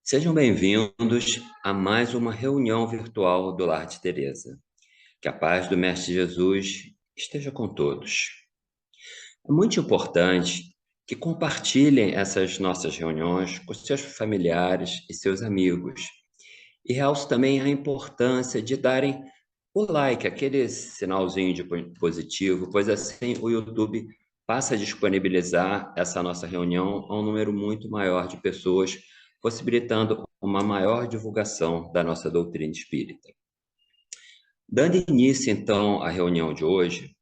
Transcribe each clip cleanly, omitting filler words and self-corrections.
Sejam bem-vindos a mais uma reunião virtual do Lar de Teresa. Que a paz do Mestre Jesus esteja com todos. É muito importante que compartilhem essas nossas reuniões com seus familiares e seus amigos. E realço também a importância de darem o like, aquele sinalzinho de positivo, pois assim o YouTube passa a disponibilizar essa nossa reunião a um número muito maior de pessoas, possibilitando uma maior divulgação da nossa doutrina espírita. Dando início, então, à reunião de hoje,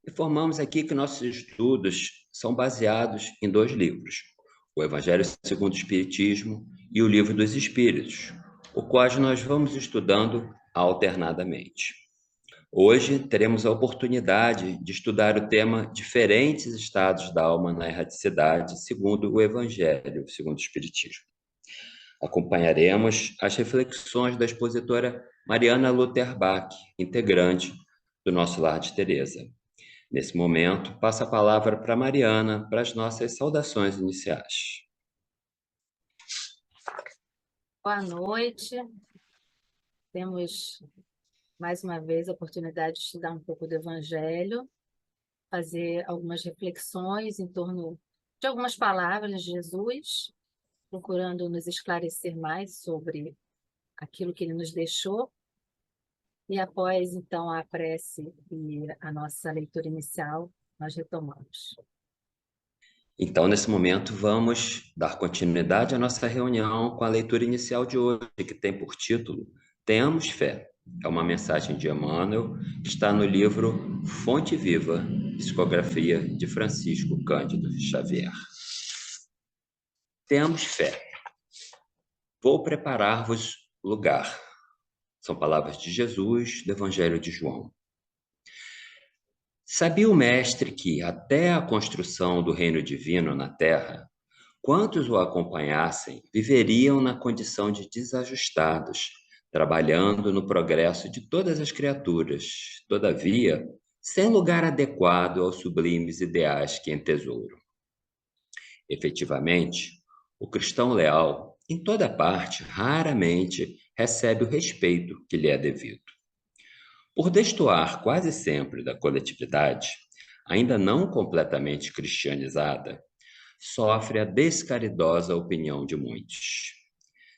informamos aqui que nossos estudos são baseados em dois livros, o Evangelho segundo o Espiritismo e o Livro dos Espíritos, o quais nós vamos estudando alternadamente. Hoje teremos a oportunidade de estudar o tema Diferentes Estados da Alma na Erraticidade, segundo o Evangelho segundo o Espiritismo. Acompanharemos as reflexões da expositora Mariana Luther Bach, integrante do nosso Lar de Teresa. Nesse momento, passo a palavra para Mariana para as nossas saudações iniciais. Boa noite. Temos mais uma vez a oportunidade de estudar um pouco do Evangelho, fazer algumas reflexões em torno de algumas palavras de Jesus, procurando nos esclarecer mais sobre aquilo que ele nos deixou. E após, então, a prece e a nossa leitura inicial, nós retomamos. Então, nesse momento, vamos dar continuidade à nossa reunião com a leitura inicial de hoje, que tem por título Tenhamos Fé. É uma mensagem de Emmanuel, que está no livro Fonte Viva, psicografia de Francisco Cândido Xavier. Tenhamos fé. Vou preparar-vos lugar. São palavras de Jesus, do Evangelho de João. Sabia o Mestre que, até a construção do reino divino na Terra, quantos o acompanhassem viveriam na condição de desajustados, trabalhando no progresso de todas as criaturas, todavia, sem lugar adequado aos sublimes ideais que entesouram. Efetivamente, o cristão leal, em toda parte, raramente recebe o respeito que lhe é devido. Por destoar quase sempre da coletividade, ainda não completamente cristianizada, sofre a descaridosa opinião de muitos.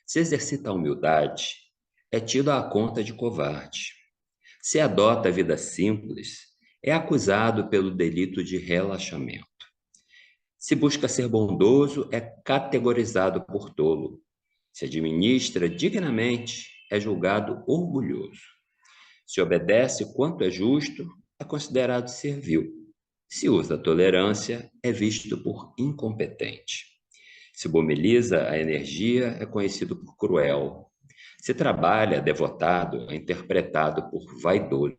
Se exercita a humildade, é tido à conta de covarde. Se adota a vida simples, é acusado pelo delito de relaxamento. Se busca ser bondoso, é categorizado por tolo. Se administra dignamente, é julgado orgulhoso. Se obedece quanto é justo, é considerado servil. Se usa a tolerância, é visto por incompetente. Se mobiliza a energia, é conhecido por cruel. Se trabalha devotado, é interpretado por vaidoso.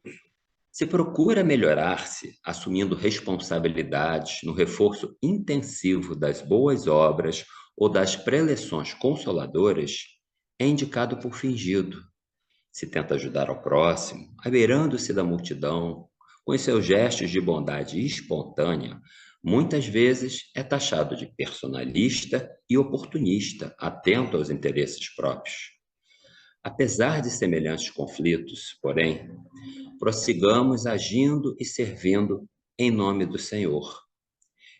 Se procura melhorar-se, assumindo responsabilidades no reforço intensivo das boas obras ou das preleções consoladoras, é indicado por fingido. Se tenta ajudar ao próximo, abeirando-se da multidão, com os seus gestos de bondade espontânea, muitas vezes é taxado de personalista e oportunista, atento aos interesses próprios. Apesar de semelhantes conflitos, porém, prossigamos agindo e servindo em nome do Senhor,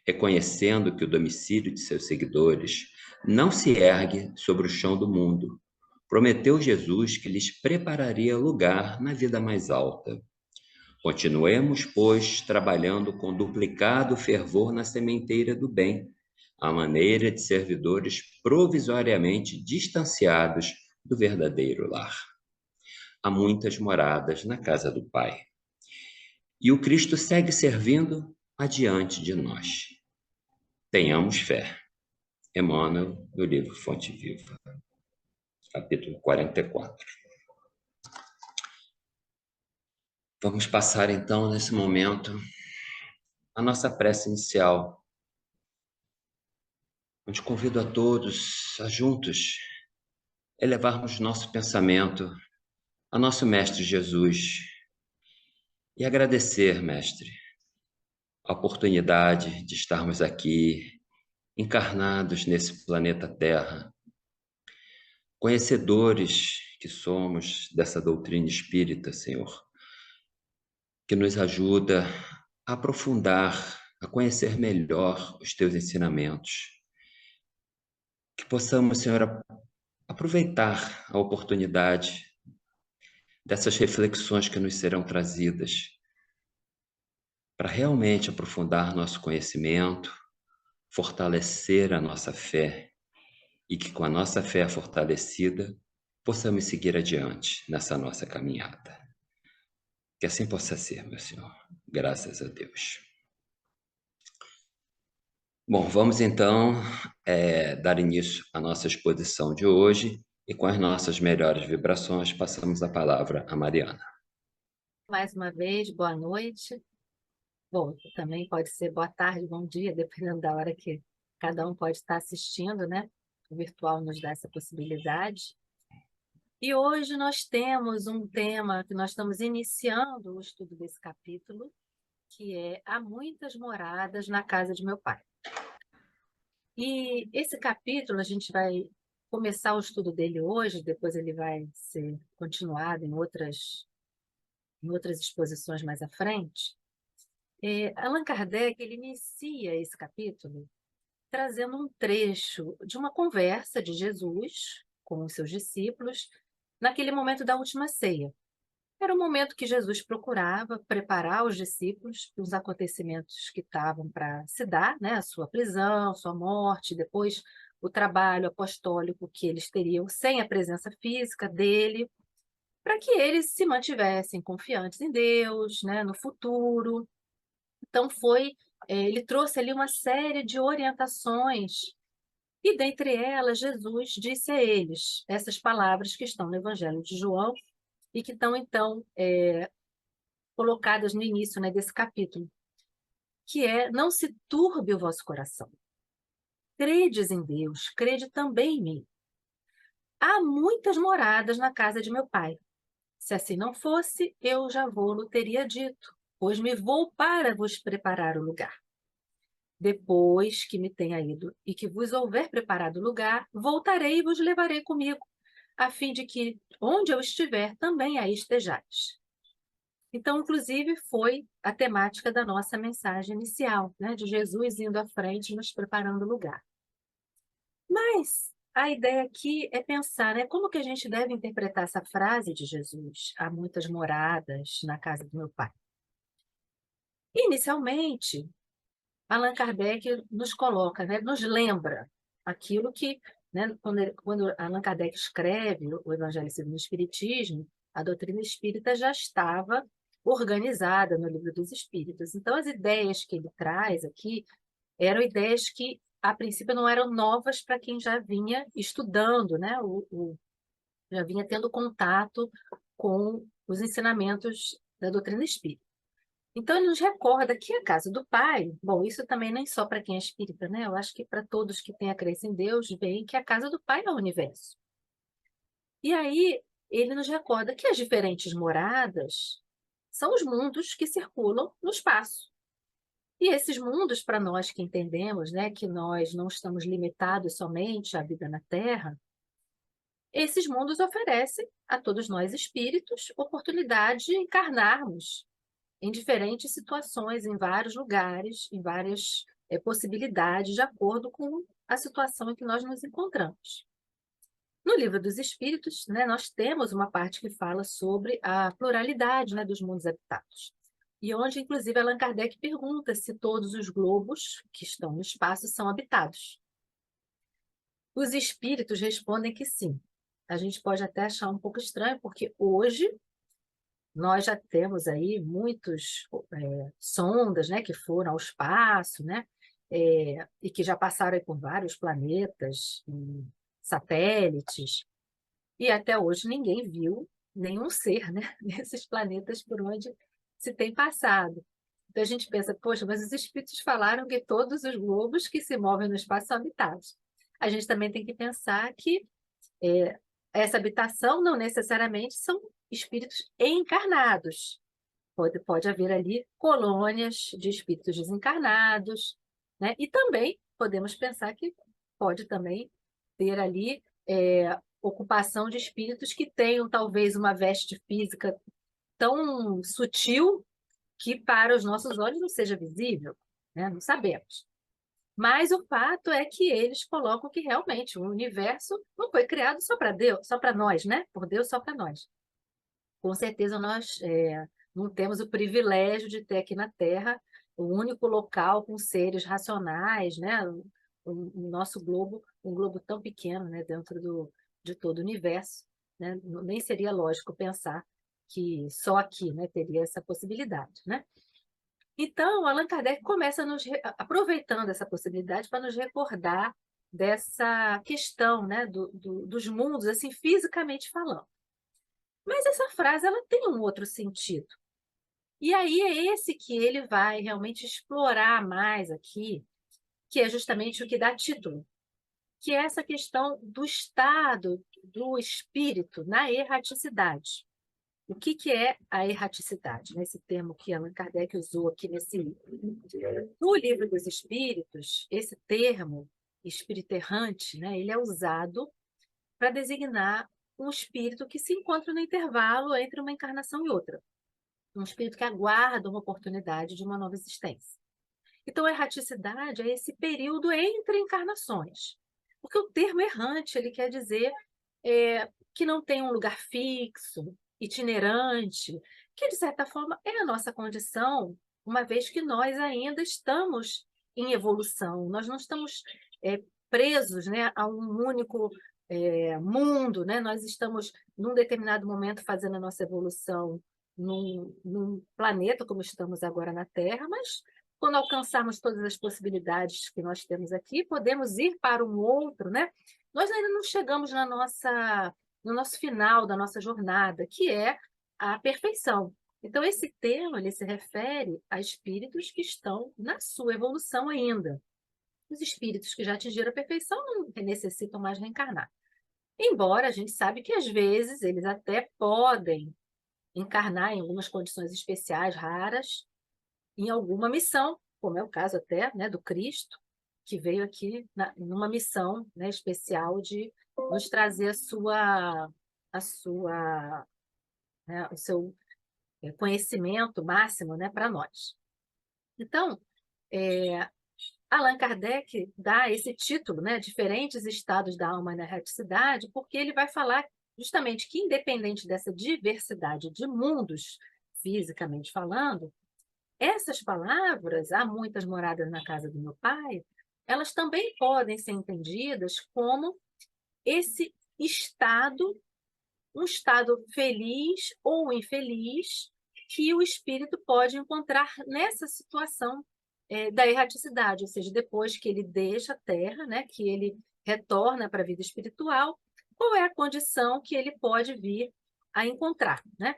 reconhecendo que o domicílio de seus seguidores não se ergue sobre o chão do mundo. Prometeu Jesus que lhes prepararia lugar na vida mais alta. Continuemos, pois, trabalhando com duplicado fervor na sementeira do bem, à maneira de servidores provisoriamente distanciados do verdadeiro lar. Há muitas moradas na casa do Pai. E o Cristo segue servindo adiante de nós. Tenhamos fé. Emmanuel, do livro Fonte Viva, capítulo 44. Vamos passar então, nesse momento, a nossa prece inicial, onde convido a todos a juntos elevarmos nosso pensamento a nosso Mestre Jesus e agradecer, Mestre, a oportunidade de estarmos aqui, encarnados nesse planeta Terra, conhecedores que somos dessa doutrina espírita, Senhor, que nos ajuda a aprofundar, a conhecer melhor os teus ensinamentos, que possamos, Senhor, aproveitar a oportunidade dessas reflexões que nos serão trazidas para realmente aprofundar nosso conhecimento, fortalecer a nossa fé e que com a nossa fé fortalecida possamos seguir adiante nessa nossa caminhada. Que assim possa ser, meu Senhor. Graças a Deus. Bom, vamos então dar início à nossa exposição de hoje e com as nossas melhores vibrações passamos a palavra a Mariana. Mais uma vez, boa noite. Bom, também pode ser boa tarde, bom dia, dependendo da hora que cada um pode estar assistindo, né? O virtual nos dá essa possibilidade. E hoje nós temos um tema que nós estamos iniciando o estudo desse capítulo, que é Há muitas moradas na casa de meu pai. E esse capítulo a gente vai começar o estudo dele hoje, depois ele vai ser continuado em outras exposições mais à frente. Allan Kardec ele inicia esse capítulo trazendo um trecho de uma conversa de Jesus com os seus discípulos naquele momento da última ceia. Era o momento que Jesus procurava preparar os discípulos para os acontecimentos que estavam para se dar, né? A sua prisão, sua morte, depois o trabalho apostólico que eles teriam sem a presença física dele, para que eles se mantivessem confiantes em Deus, né? No futuro. Então ele trouxe ali uma série de orientações e dentre elas Jesus disse a eles essas palavras que estão no Evangelho de João e que estão então colocadas no início, né, desse capítulo, que é: não se turbe o vosso coração. Credes em Deus, crede também em mim. Há muitas moradas na casa de meu pai. Se assim não fosse, eu já vou-lo teria dito, pois me vou para vos preparar o lugar. Depois que me tenha ido e que vos houver preparado o lugar, voltarei e vos levarei comigo, a fim de que, onde eu estiver, também aí estejais. Então, inclusive, foi a temática da nossa mensagem inicial, né? De Jesus indo à frente, nos preparando o lugar. Mas a ideia aqui é pensar, né? Como que a gente deve interpretar essa frase de Jesus? Há muitas moradas na casa do meu pai. Inicialmente, Allan Kardec nos coloca, né, nos lembra aquilo que, né, quando Allan Kardec escreve o Evangelho segundo o Espiritismo, a doutrina espírita já estava organizada no Livro dos Espíritos. Então, as ideias que ele traz aqui eram ideias que, a princípio, não eram novas para quem já vinha estudando, né, já vinha tendo contato com os ensinamentos da doutrina espírita. Então, ele nos recorda que a casa do Pai, bom, isso também nem só para quem é espírita, né? Eu acho que para todos que têm a crença em Deus, veem que a casa do Pai é o universo. E aí, ele nos recorda que as diferentes moradas são os mundos que circulam no espaço. E esses mundos, para nós que entendemos, né, que nós não estamos limitados somente à vida na Terra, esses mundos oferecem a todos nós espíritos oportunidade de encarnarmos em diferentes situações, em vários lugares, em várias possibilidades, de acordo com a situação em que nós nos encontramos. No Livro dos Espíritos, né, nós temos uma parte que fala sobre a pluralidade, né, dos mundos habitados. E onde, inclusive, Allan Kardec pergunta se todos os globos que estão no espaço são habitados. Os espíritos respondem que sim. A gente pode até achar um pouco estranho, porque hoje nós já temos aí muitos sondas, né, que foram ao espaço, né, e que já passaram aí por vários planetas, satélites, e até hoje ninguém viu nenhum ser, né, nesses planetas por onde se tem passado. Então a gente pensa, poxa, mas os espíritos falaram que todos os globos que se movem no espaço são habitados. A gente também tem que pensar que essa habitação não necessariamente são espíritos encarnados. Pode haver ali colônias de espíritos desencarnados, né? E também podemos pensar que pode também ter ali ocupação de espíritos que tenham talvez uma veste física tão sutil que para os nossos olhos não seja visível, né? Não sabemos. Mas o fato é que eles colocam que realmente o universo não foi criado só para Deus, só para nós, né? Por Deus, só para nós. Com certeza nós não temos o privilégio de ter aqui na Terra o único local com seres racionais, né? O nosso globo, um globo tão pequeno, né? Dentro de todo o universo, né? Nem seria lógico pensar que só aqui, né, teria essa possibilidade, né? Então, Allan Kardec começa aproveitando essa possibilidade para nos recordar dessa questão, né, dos mundos, assim, fisicamente falando. Mas essa frase ela tem um outro sentido. E aí é esse que ele vai realmente explorar mais aqui, que é justamente o que dá título, que é essa questão do estado do espírito na erraticidade. O que é a erraticidade? Esse termo que Allan Kardec usou aqui nesse livro. No Livro dos Espíritos, esse termo, espírito errante, né, ele é usado para designar um espírito que se encontra no intervalo entre uma encarnação e outra. Um espírito que aguarda uma oportunidade de uma nova existência. Então, a erraticidade é esse período entre encarnações. Porque o termo errante, ele quer dizer que não tem um lugar fixo, itinerante, que, de certa forma, é a nossa condição, uma vez que nós ainda estamos em evolução. Nós não estamos presos, né, a um único mundo, né? Nós estamos, num determinado momento, fazendo a nossa evolução num planeta, como estamos agora na Terra, mas quando alcançarmos todas as possibilidades que nós temos aqui, podemos ir para um outro, né? Nós ainda não chegamos no nosso final da nossa jornada, que é a perfeição. Então, esse termo ele se refere a espíritos que estão na sua evolução ainda. Os espíritos que já atingiram a perfeição não necessitam mais reencarnar. Embora a gente sabe que, às vezes, eles até podem encarnar em algumas condições especiais, raras, em alguma missão, como é o caso até, né, do Cristo, que veio aqui numa missão, né, especial de nos trazer o seu conhecimento máximo, né, para nós. Então, Allan Kardec dá esse título, né, Diferentes Estados da Alma na Erraticidade, porque ele vai falar justamente que, independente dessa diversidade de mundos, fisicamente falando, essas palavras, há muitas moradas na casa do meu pai, elas também podem ser entendidas como esse estado, um estado feliz ou infeliz, que o espírito pode encontrar nessa situação da erraticidade, ou seja, depois que ele deixa a Terra, né, que ele retorna para a vida espiritual, qual é a condição que ele pode vir a encontrar, né?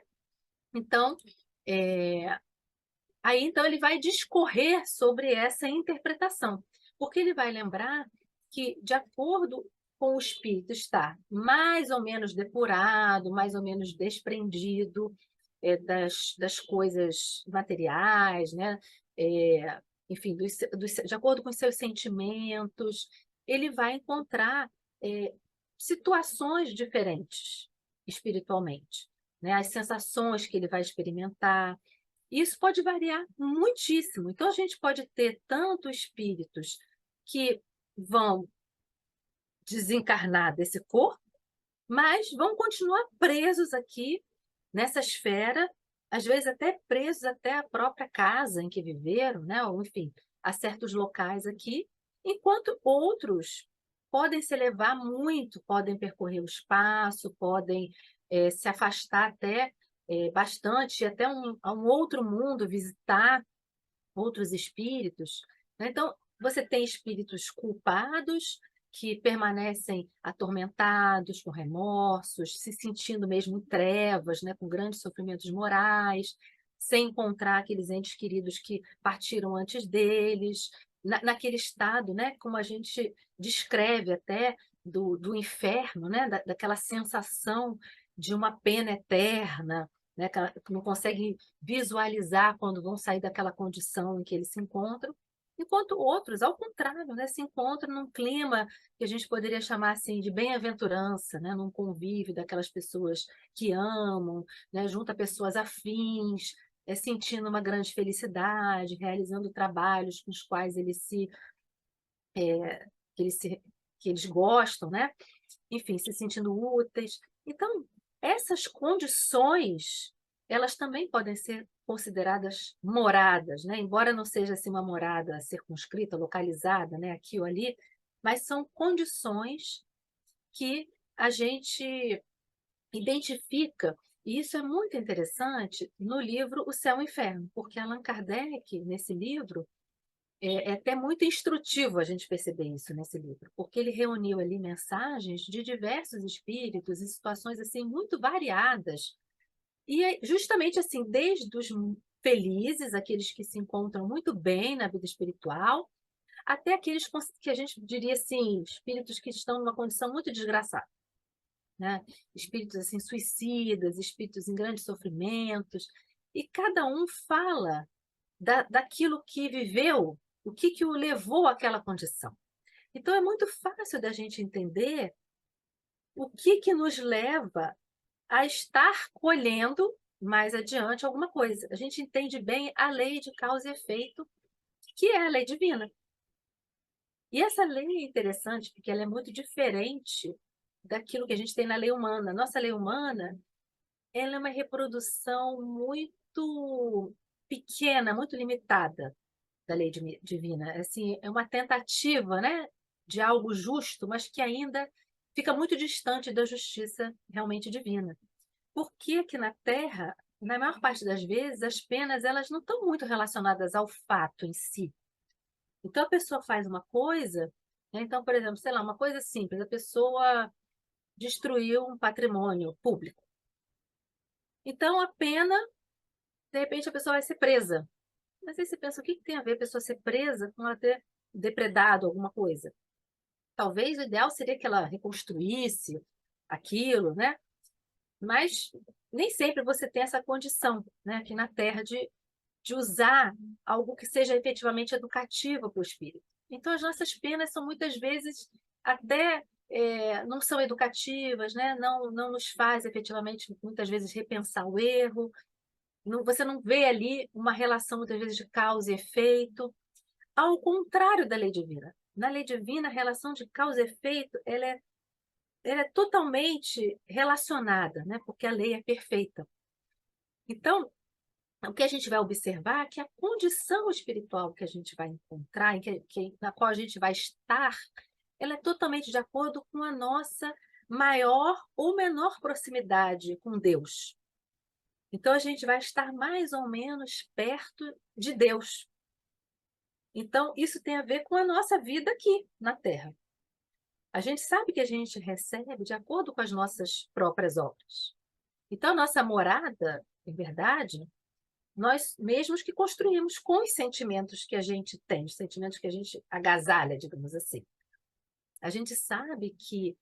Então, aí, então, ele vai discorrer sobre essa interpretação, porque ele vai lembrar que, de acordo com o espírito estar mais ou menos depurado, mais ou menos desprendido das coisas materiais, né? Enfim, de acordo com os seus sentimentos, ele vai encontrar situações diferentes espiritualmente, né? As sensações que ele vai experimentar. Isso pode variar muitíssimo. Então, a gente pode ter tanto espíritos que vão desencarnar desse corpo, mas vão continuar presos aqui nessa esfera, às vezes até presos até a própria casa em que viveram, né? Ou, enfim, a certos locais aqui, enquanto outros podem se elevar muito, podem percorrer o espaço, podem se afastar até bastante, até a um outro mundo, visitar outros espíritos, né? Então, você tem espíritos culpados que permanecem atormentados, com remorsos, se sentindo mesmo em trevas, né? Com grandes sofrimentos morais, sem encontrar aqueles entes queridos que partiram antes deles, naquele estado, né? Como a gente descreve até do inferno, né? Daquela sensação de uma pena eterna, né? Que não consegue visualizar quando vão sair daquela condição em que eles se encontram. enquanto outros, ao contrário, né, se encontram num clima que a gente poderia chamar assim de bem-aventurança, né, num convívio daquelas pessoas que amam, né, junto a pessoas afins, sentindo uma grande felicidade, realizando trabalhos com os quais que eles se que eles gostam, né? Enfim, se sentindo úteis. Então, essas condições, elas também podem ser consideradas moradas, né? Embora não seja assim uma morada circunscrita, localizada, né, aqui ou ali, mas são condições que a gente identifica, e isso é muito interessante no livro O Céu e o Inferno, porque Allan Kardec, nesse livro, é até muito instrutivo a gente perceber isso nesse livro, porque ele reuniu ali mensagens de diversos espíritos em situações assim muito variadas. E justamente assim, desde os felizes, aqueles que se encontram muito bem na vida espiritual, até aqueles que a gente diria assim, espíritos que estão numa condição muito desgraçada, né? Espíritos assim suicidas, espíritos em grandes sofrimentos, e cada um fala daquilo que viveu, o que o levou àquela condição. Então, é muito fácil da gente entender o que nos leva a estar colhendo mais adiante alguma coisa. A gente entende bem a lei de causa e efeito, que é a lei divina. E essa lei é interessante porque ela é muito diferente daquilo que a gente tem na lei humana. Nossa lei humana, ela é uma reprodução muito pequena, muito limitada da lei divina. Assim, é uma tentativa, né, de algo justo, mas que ainda fica muito distante da justiça realmente divina. Porque que na Terra, na maior parte das vezes, as penas elas não estão muito relacionadas ao fato em si. Então a pessoa faz uma coisa, né? Então, por exemplo, sei lá, uma coisa simples, a pessoa destruiu um patrimônio público. Então a pena, de repente, a pessoa vai ser presa. Mas aí você pensa, o que tem a ver a pessoa ser presa com ela ter depredado alguma coisa? Talvez o ideal seria que ela reconstruísse aquilo, né? Mas nem sempre você tem essa condição, né, aqui na Terra, de usar algo que seja efetivamente educativo para o espírito. Então, as nossas penas são muitas vezes até não são educativas, né? Não nos faz efetivamente, muitas vezes, repensar o erro. Não, você não vê ali uma relação, muitas vezes, de causa e efeito, ao contrário da lei divina. Na lei divina, a relação de causa e efeito ela é totalmente relacionada, né? Porque a lei é perfeita. Então, o que a gente vai observar é que a condição espiritual que a gente vai encontrar, na qual a gente vai estar, ela é totalmente de acordo com a nossa maior ou menor proximidade com Deus. Então, a gente vai estar mais ou menos perto de Deus. Então, isso tem a ver com a nossa vida aqui na Terra. A gente sabe que a gente recebe de acordo com as nossas próprias obras. Então, a nossa morada, em verdade, nós mesmos que construímos com os sentimentos que a gente tem, os sentimentos que a gente agasalha, digamos assim. A gente sabe que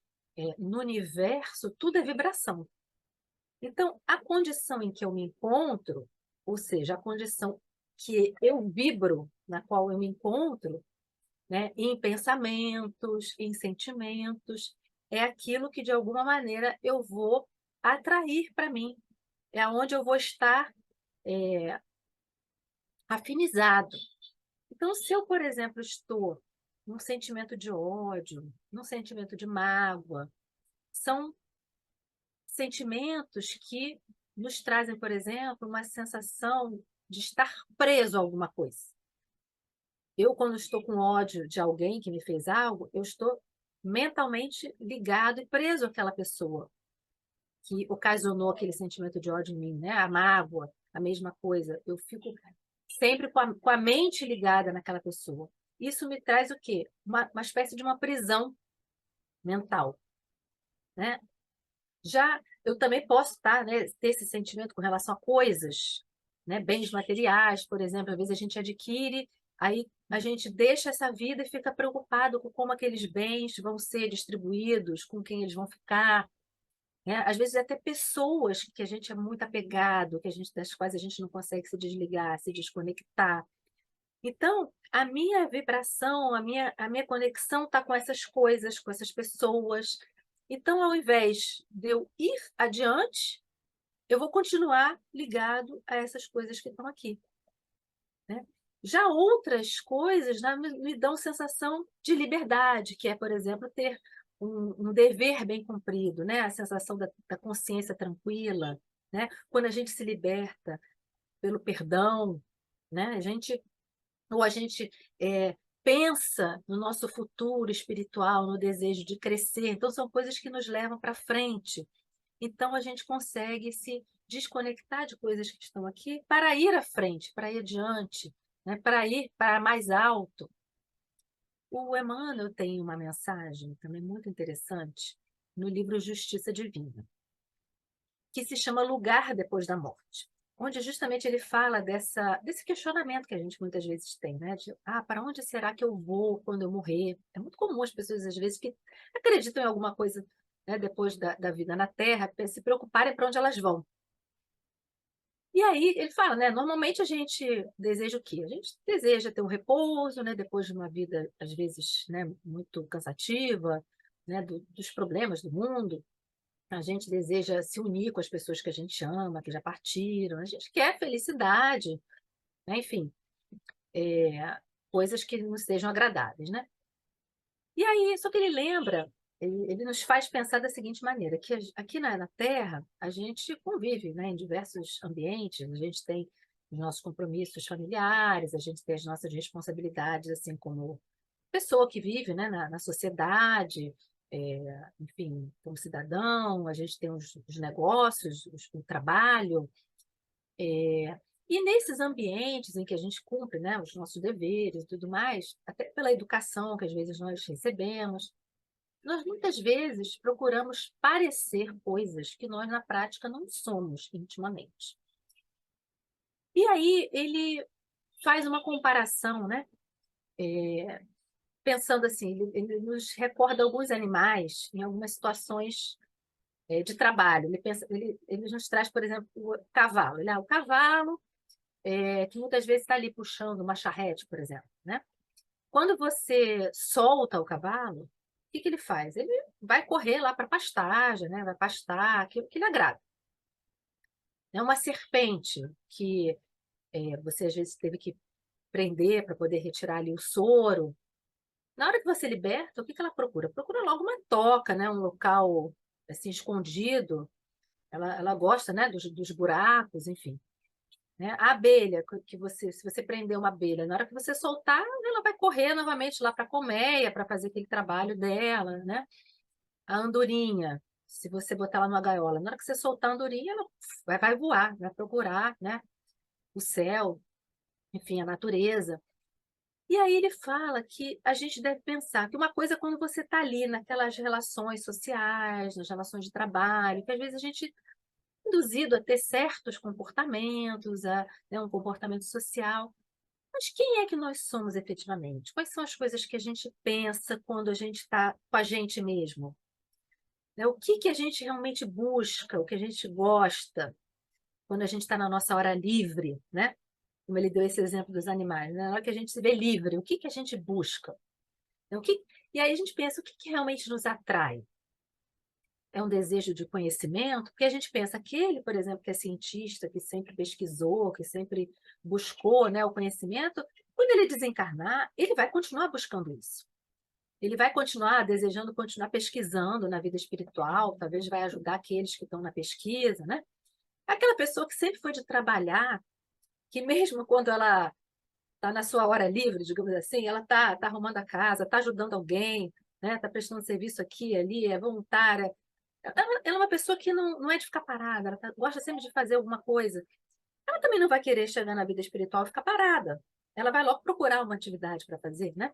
no universo tudo é vibração. Então, a condição em que eu me encontro, ou seja, a condição que eu vibro, na qual eu me encontro, né, em pensamentos, em sentimentos, é aquilo que de alguma maneira eu vou atrair para mim, é onde eu vou estar afinizado. Então, se eu, por exemplo, estou num sentimento de ódio, num sentimento de mágoa, são sentimentos que nos trazem, por exemplo, uma sensação de estar preso a alguma coisa. Eu, quando estou com ódio de alguém que me fez algo, eu estou mentalmente ligado e preso àquela pessoa que ocasionou aquele sentimento de ódio em mim, né? A mágoa, a mesma coisa. Eu fico sempre com a mente ligada naquela pessoa. Isso me traz o quê? Uma espécie de uma prisão mental, né? Já eu também posso né, ter esse sentimento com relação a coisas, né? Bens materiais, por exemplo, às vezes a gente adquire, aí a gente deixa essa vida e fica preocupado com como aqueles bens vão ser distribuídos, com quem eles vão ficar, né? Às vezes até pessoas que a gente é muito apegado, das quais a gente não consegue se desligar, se desconectar. Então, a minha vibração, a minha conexão está com essas coisas, com essas pessoas. Então, ao invés de eu ir adiante, eu vou continuar ligado a essas coisas que estão aqui, né? Já outras coisas, né, me dão sensação de liberdade, que é, por exemplo, ter um dever bem cumprido, né? A sensação da consciência tranquila, né? Quando a gente se liberta pelo perdão, né? A gente pensa no nosso futuro espiritual, no desejo de crescer. Então, são coisas que nos levam para frente. Então, a gente consegue se desconectar de coisas que estão aqui para ir à frente, para ir adiante, né? Para ir para mais alto. O Emmanuel tem uma mensagem também muito interessante no livro Justiça Divina, que se chama Lugar Depois da Morte, onde justamente ele fala desse questionamento que a gente muitas vezes tem, né? Para onde será que eu vou quando eu morrer? É muito comum as pessoas, às vezes, que acreditam em alguma coisa, né, depois da vida na Terra, se preocuparem para onde elas vão. E aí ele fala, né? Normalmente a gente deseja o quê? A gente deseja ter um repouso, né? Depois de uma vida, às vezes, né, muito cansativa, né, dos problemas do mundo. A gente deseja se unir com as pessoas que a gente ama, que já partiram, a gente quer felicidade, né? Enfim, coisas que nos sejam agradáveis, né? E aí, só que ele lembra, ele nos faz pensar da seguinte maneira, que aqui na Terra a gente convive, né, em diversos ambientes, a gente tem os nossos compromissos familiares, a gente tem as nossas responsabilidades, assim como pessoa que vive, né, na sociedade, enfim, como cidadão, a gente tem os negócios, o trabalho, e nesses ambientes em que a gente cumpre, né, os nossos deveres e tudo mais, até pela educação que às vezes nós recebemos, nós muitas vezes procuramos parecer coisas que nós na prática não somos intimamente. E aí ele faz uma comparação, né? Pensando assim, ele nos recorda alguns animais em algumas situações de trabalho. Ele nos traz, por exemplo, o cavalo. O cavalo, que muitas vezes está ali puxando uma charrete, por exemplo, né? Quando você solta o cavalo, o que ele faz? Ele vai correr lá para a pastagem, né? Vai pastar, aquilo que lhe agrada. É uma serpente que você às vezes teve que prender para poder retirar ali o soro. Na hora que você liberta, o que ela procura? Procura logo uma toca, né? Um local assim escondido. Ela gosta, né? Dos buracos, enfim. Né? A abelha, se você prender uma abelha, na hora que você soltar, ela vai correr novamente lá para a colmeia para fazer aquele trabalho dela, né? A andorinha, se você botar ela numa gaiola, na hora que você soltar a andorinha, ela vai voar, vai procurar, né? O céu, enfim, a natureza. E aí ele fala que a gente deve pensar que uma coisa é quando você está ali naquelas relações sociais, nas relações de trabalho, que às vezes a gente é induzido a ter certos comportamentos, né, um comportamento social. Mas quem é que nós somos efetivamente? Quais são as coisas que a gente pensa quando a gente está com a gente mesmo? Né? O que a gente realmente busca, o que a gente gosta, quando a gente está na nossa hora livre, né? Como ele deu esse exemplo dos animais, né? Na hora que a gente se vê livre, o que a gente busca? Né? E aí a gente pensa, o que realmente nos atrai? É um desejo de conhecimento? Porque a gente pensa, aquele, por exemplo, que é cientista, que sempre pesquisou, que sempre buscou, né, o conhecimento, quando ele desencarnar, ele vai continuar buscando isso. Ele vai continuar desejando continuar pesquisando na vida espiritual, talvez vai ajudar aqueles que estão na pesquisa, né? Aquela pessoa que sempre foi de trabalhar, que mesmo quando ela está na sua hora livre, digamos assim, ela tá arrumando a casa, está ajudando alguém, né? Está prestando serviço aqui, ali, é voluntária. Ela é uma pessoa que não é de ficar parada, ela gosta sempre de fazer alguma coisa. Ela também não vai querer chegar na vida espiritual e ficar parada. Ela vai logo procurar uma atividade para fazer, né?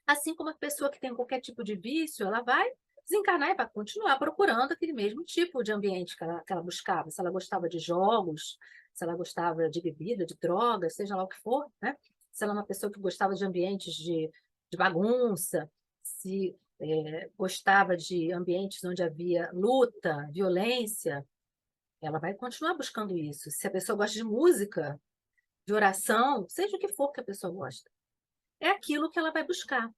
Assim como a pessoa que tem qualquer tipo de vício, ela vai desencarnar e vai continuar procurando aquele mesmo tipo de ambiente que ela buscava. Se ela gostava de jogos, se ela gostava de bebida, de drogas, seja lá o que for, né? Se ela é uma pessoa que gostava de ambientes de bagunça, se gostava de ambientes onde havia luta, violência, ela vai continuar buscando isso. Se a pessoa gosta de música, de oração, seja o que for que a pessoa gosta, é aquilo que ela vai buscar.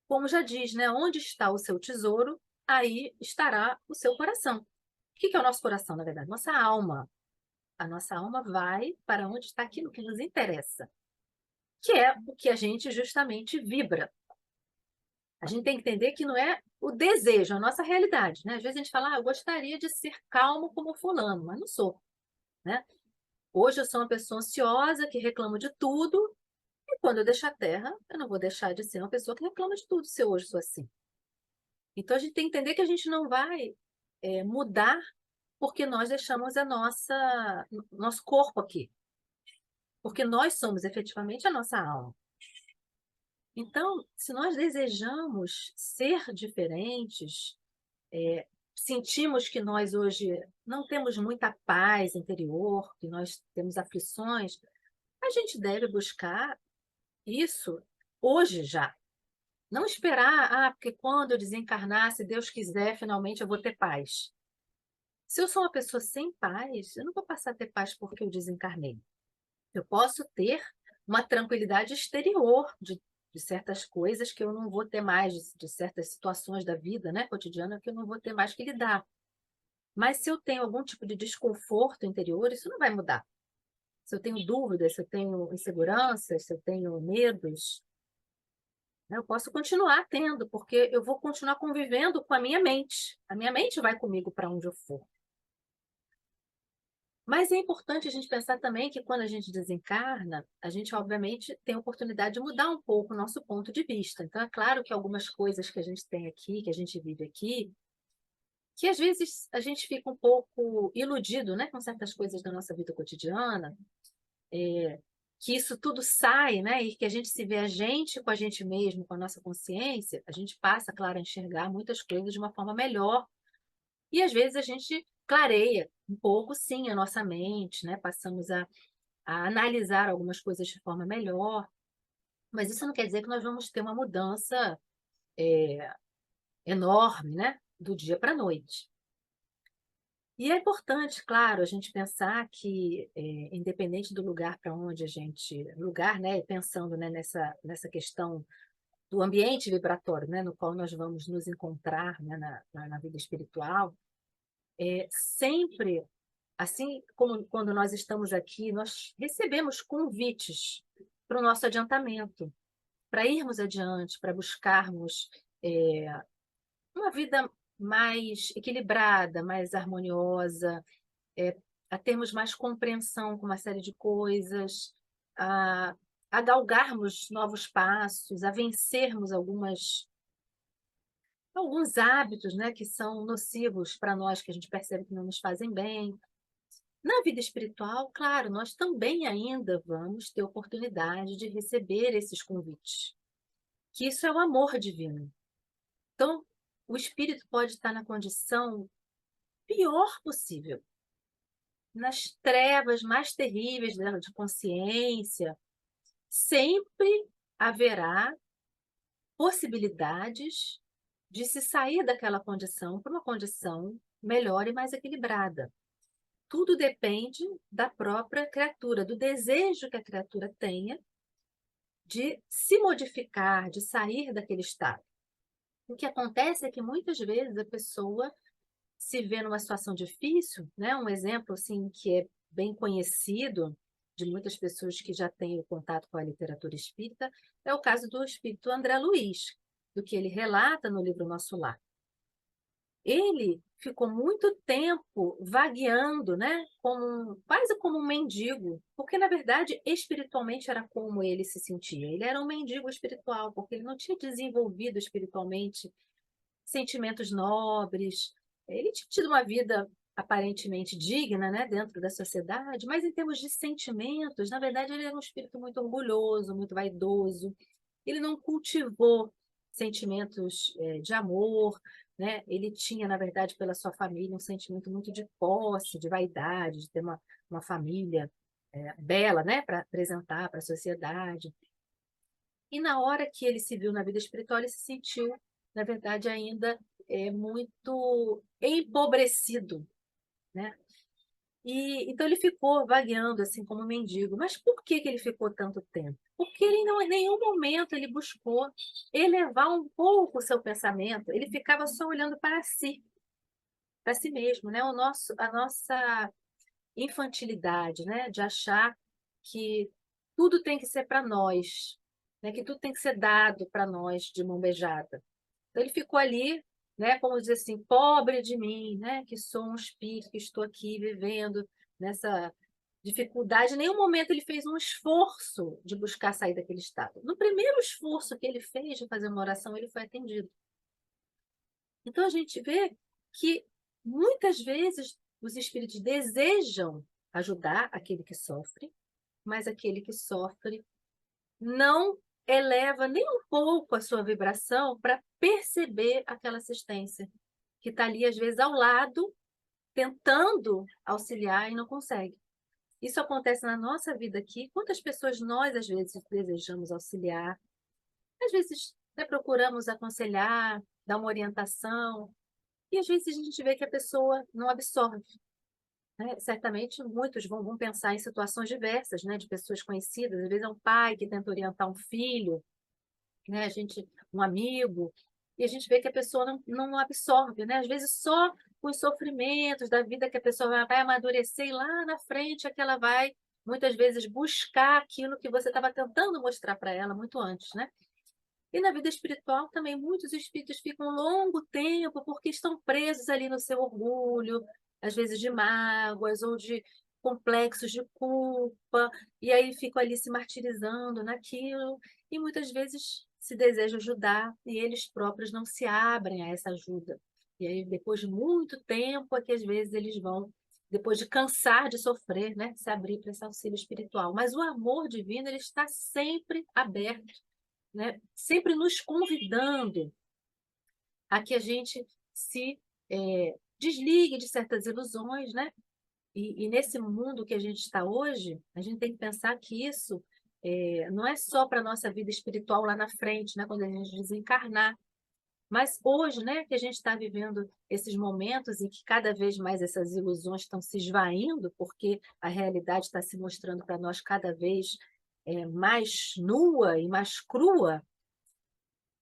Como já diz, né? Onde está o seu tesouro, aí estará o seu coração. O que é o nosso coração, na verdade? Nossa alma. A nossa alma vai para onde está aquilo que nos interessa, que é o que a gente justamente vibra. A gente tem que entender que não é o desejo, a nossa realidade, né? Às vezes a gente fala, eu gostaria de ser calmo como fulano, mas não sou, né? Hoje eu sou uma pessoa ansiosa, que reclama de tudo, e quando eu deixar a Terra, eu não vou deixar de ser uma pessoa que reclama de tudo, se eu hoje sou assim. Então a gente tem que entender que a gente não vai mudar porque nós deixamos nosso corpo aqui, porque nós somos efetivamente a nossa alma. Então, se nós desejamos ser diferentes, sentimos que nós hoje não temos muita paz interior, que nós temos aflições, a gente deve buscar isso hoje já. Não esperar, porque quando eu desencarnar, se Deus quiser, finalmente eu vou ter paz. Se eu sou uma pessoa sem paz, eu não vou passar a ter paz porque eu desencarnei. Eu posso ter uma tranquilidade exterior de certas coisas que eu não vou ter mais, de certas situações da vida, né, cotidiana, que eu não vou ter mais que lidar. Mas se eu tenho algum tipo de desconforto interior, isso não vai mudar. Se eu tenho dúvidas, se eu tenho inseguranças, se eu tenho medos, né, eu posso continuar tendo, porque eu vou continuar convivendo com a minha mente. A minha mente vai comigo para onde eu for. Mas é importante a gente pensar também que quando a gente desencarna, a gente obviamente tem a oportunidade de mudar um pouco o nosso ponto de vista. Então, é claro que algumas coisas que a gente tem aqui, que a gente vive aqui, que às vezes a gente fica um pouco iludido, né, com certas coisas da nossa vida cotidiana, que isso tudo sai, né, e que a gente se vê a gente com a gente mesmo, com a nossa consciência, a gente passa, claro, a enxergar muitas coisas de uma forma melhor. E às vezes a gente clareia um pouco, sim, a nossa mente, né? Passamos a analisar algumas coisas de forma melhor, mas isso não quer dizer que nós vamos ter uma mudança enorme, né? Do dia para a noite. E é importante, claro, a gente pensar que, independente do lugar para onde a gente. Lugar, né? Pensando, né, nessa questão do ambiente vibratório, né? No qual nós vamos nos encontrar, né, na vida espiritual, sempre. Assim como quando nós estamos aqui, nós recebemos convites para o nosso adiantamento, para irmos adiante, para buscarmos uma vida mais equilibrada, mais harmoniosa, a termos mais compreensão com uma série de coisas, a, a galgarmos novos passos, a vencermos alguns hábitos, né, que são nocivos para nós, que a gente percebe que não nos fazem bem. Na vida espiritual, claro, nós também ainda vamos ter oportunidade de receber esses convites, que isso é o amor divino. Então, o espírito pode estar na condição pior possível, nas trevas mais terríveis de consciência, sempre haverá possibilidades de se sair daquela condição para uma condição melhor e mais equilibrada. Tudo depende da própria criatura, do desejo que a criatura tenha de se modificar, de sair daquele estado. O que acontece é que muitas vezes a pessoa se vê numa situação difícil, né? Um exemplo assim que é bem conhecido de muitas pessoas que já têm o contato com a literatura espírita é o caso do espírito André Luiz, do que ele relata no livro Nosso Lar. Ele ficou muito tempo vagueando, né, quase como um mendigo, porque na verdade espiritualmente era como ele se sentia. Ele era um mendigo espiritual, porque ele não tinha desenvolvido espiritualmente sentimentos nobres. Ele tinha tido uma vida aparentemente digna, né, dentro da sociedade, mas em termos de sentimentos, na verdade ele era um espírito muito orgulhoso, muito vaidoso. Ele não cultivou sentimentos de amor, né? Ele tinha, na verdade, pela sua família, um sentimento muito de posse, de vaidade, de ter uma família bela, né? Para apresentar para a sociedade. E na hora que ele se viu na vida espiritual, ele se sentiu, na verdade, ainda muito empobrecido, né? E então ele ficou vagueando, assim, como um mendigo. Mas por que que ele ficou tanto tempo? Porque ele não em nenhum momento ele buscou elevar um pouco o seu pensamento, ele ficava só olhando para si mesmo, né, a nossa infantilidade, né, de achar que tudo tem que ser para nós, né, que tudo tem que ser dado para nós de mão beijada. Então ele ficou ali, né, como dizer assim, pobre de mim, né, que sou um espírito, que estou aqui vivendo nessa dificuldade. Em nenhum momento ele fez um esforço de buscar sair daquele estado. No primeiro esforço que ele fez de fazer uma oração, ele foi atendido. Então a gente vê que muitas vezes os espíritos desejam ajudar aquele que sofre, mas aquele que sofre não eleva nem um pouco a sua vibração para perceber aquela assistência, que está ali, às vezes, ao lado, tentando auxiliar e não consegue. Isso acontece na nossa vida aqui. Quantas pessoas nós, às vezes, desejamos auxiliar? Às vezes, né, procuramos aconselhar, dar uma orientação, e às vezes a gente vê que a pessoa não absorve, né? Certamente muitos vão pensar em situações diversas, né, de pessoas conhecidas. Às vezes é um pai que tenta orientar um filho, né, um amigo, e a gente vê que a pessoa não absorve, né? Às vezes só os sofrimentos da vida que a pessoa vai amadurecer e lá na frente é que ela vai, muitas vezes, buscar aquilo que você estava tentando mostrar para ela muito antes, né? E na vida espiritual também muitos espíritos ficam um longo tempo porque estão presos ali no seu orgulho, às vezes de mágoas ou de complexos de culpa, e aí ficam ali se martirizando naquilo, e muitas vezes se desejam ajudar e eles próprios não se abrem a essa ajuda. E aí, depois de muito tempo, é que às vezes eles vão, depois de cansar de sofrer, né, se abrir para esse auxílio espiritual. Mas o amor divino, ele está sempre aberto, né? Sempre nos convidando a que a gente se desligue de certas ilusões, né? E nesse mundo que a gente está hoje, a gente tem que pensar que isso não é só para a nossa vida espiritual lá na frente, né? Quando a gente desencarnar, mas hoje, né, que a gente está vivendo esses momentos em que cada vez mais essas ilusões estão se esvaindo, porque a realidade está se mostrando para nós cada vez mais nua e mais crua,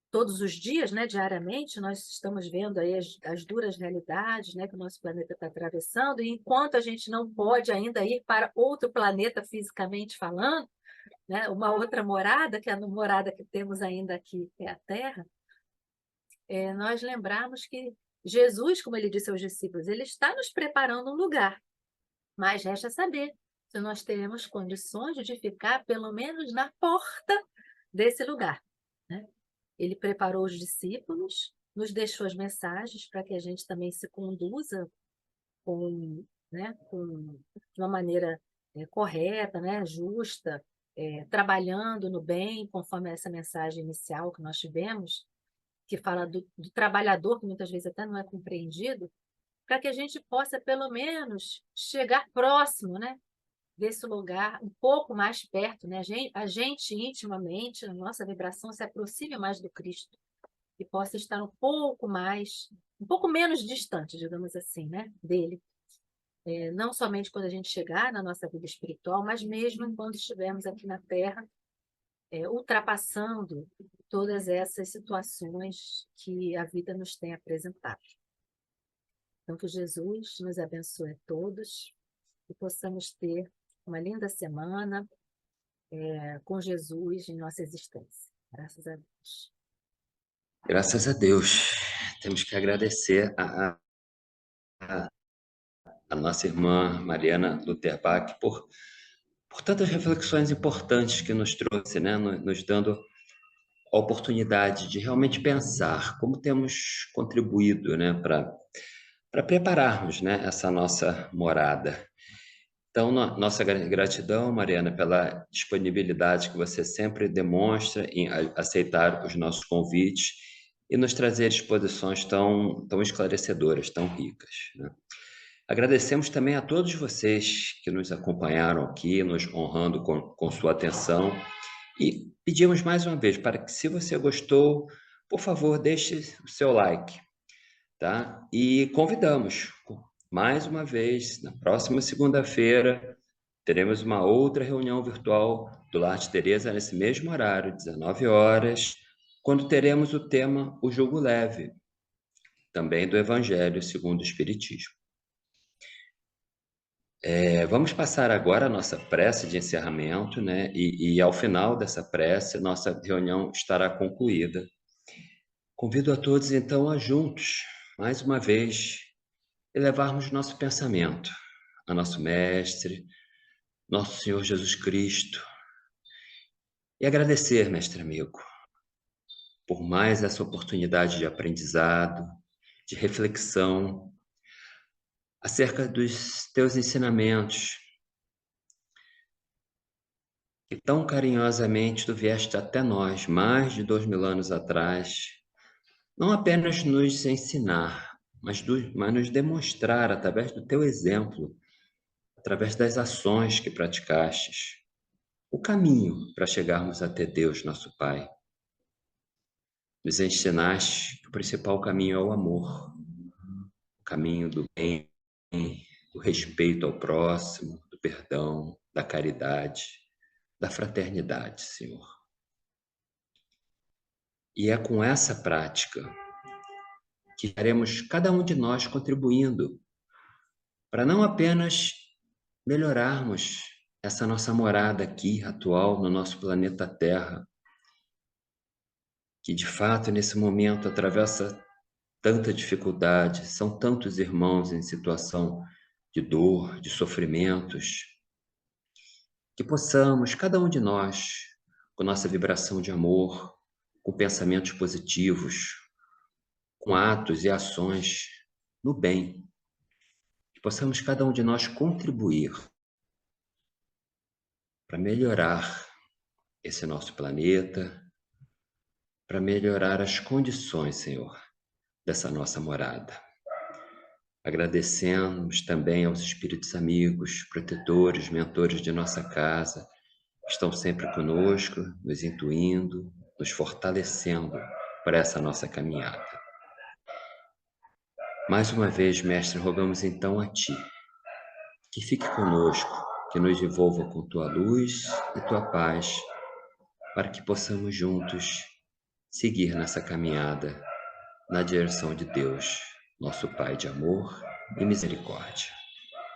todos os dias, né, diariamente, nós estamos vendo aí as duras realidades, né, que o nosso planeta está atravessando, e enquanto a gente não pode ainda ir para outro planeta fisicamente falando, né, uma outra morada, que é a morada que temos ainda aqui, é a Terra, nós lembrarmos que Jesus, como ele disse aos discípulos, ele está nos preparando um lugar, mas resta saber se nós teremos condições de ficar pelo menos na porta desse lugar, né? Ele preparou os discípulos, nos deixou as mensagens para que a gente também se conduza de uma maneira correta, né, justa, trabalhando no bem, conforme essa mensagem inicial que nós tivemos, que fala do trabalhador, que muitas vezes até não é compreendido, para que a gente possa, pelo menos, chegar próximo, né, desse lugar, um pouco mais perto, né? A gente intimamente, a nossa vibração se aproxime mais do Cristo e possa estar um pouco menos distante, digamos assim, né, dele. Não somente quando a gente chegar na nossa vida espiritual, mas mesmo enquanto estivermos aqui na Terra, ultrapassando todas essas situações que a vida nos tem apresentado. Então, que Jesus nos abençoe a todos e possamos ter uma linda semana com Jesus em nossa existência. Graças a Deus. Graças a Deus. Temos que agradecer a nossa irmã Mariana Lutherbach por tantas reflexões importantes que nos trouxe, né? Nos dando a oportunidade de realmente pensar como temos contribuído, né, para prepararmos, né, essa nossa morada. Então, nossa gratidão, Mariana, pela disponibilidade que você sempre demonstra em aceitar os nossos convites e nos trazer exposições tão esclarecedoras, tão ricas, né? Agradecemos também a todos vocês que nos acompanharam aqui, nos honrando com sua atenção. E pedimos mais uma vez para que, se você gostou, por favor, deixe o seu like, tá? E convidamos Mais uma vez, na próxima segunda-feira, teremos uma outra reunião virtual do Lar de Teresa nesse mesmo horário, 19 horas, quando teremos o tema O Jugo Leve, também do Evangelho segundo o Espiritismo. Vamos passar agora a nossa prece de encerramento, né? E ao final dessa prece, nossa reunião estará concluída. Convido a todos, então, a juntos, mais uma vez, elevarmos nosso pensamento a nosso Mestre, nosso Senhor Jesus Cristo, e agradecer, Mestre amigo, por mais essa oportunidade de aprendizado, de reflexão acerca dos teus ensinamentos, que tão carinhosamente tu vieste até nós, mais de 2000 anos atrás, não apenas nos ensinar, mas nos demonstrar através do teu exemplo, através das ações que praticastes, o caminho para chegarmos até Deus, nosso Pai. Nos ensinaste que o principal caminho é o amor, o caminho do bem, do respeito ao próximo, do perdão, da caridade, da fraternidade, Senhor. E é com essa prática que estaremos cada um de nós contribuindo para não apenas melhorarmos essa nossa morada aqui, atual, no nosso planeta Terra, que de fato nesse momento atravessa tanta dificuldade, são tantos irmãos em situação de dor, de sofrimentos, que possamos, cada um de nós, com nossa vibração de amor, com pensamentos positivos, com atos e ações no bem, que possamos cada um de nós contribuir para melhorar esse nosso planeta, para melhorar as condições, Senhor, dessa nossa morada. Agradecemos também aos espíritos amigos, protetores, mentores de nossa casa, que estão sempre conosco, nos intuindo, nos fortalecendo para essa nossa caminhada. Mais uma vez, Mestre, rogamos então a Ti, que fique conosco, que nos envolva com Tua luz e Tua paz, para que possamos juntos seguir nessa caminhada na direção de Deus, nosso Pai de amor e misericórdia.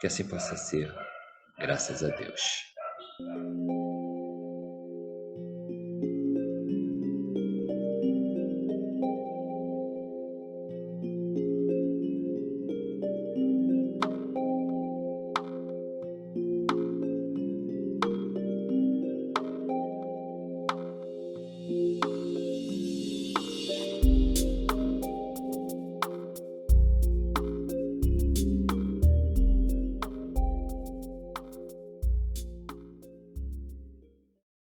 Que assim possa ser, graças a Deus.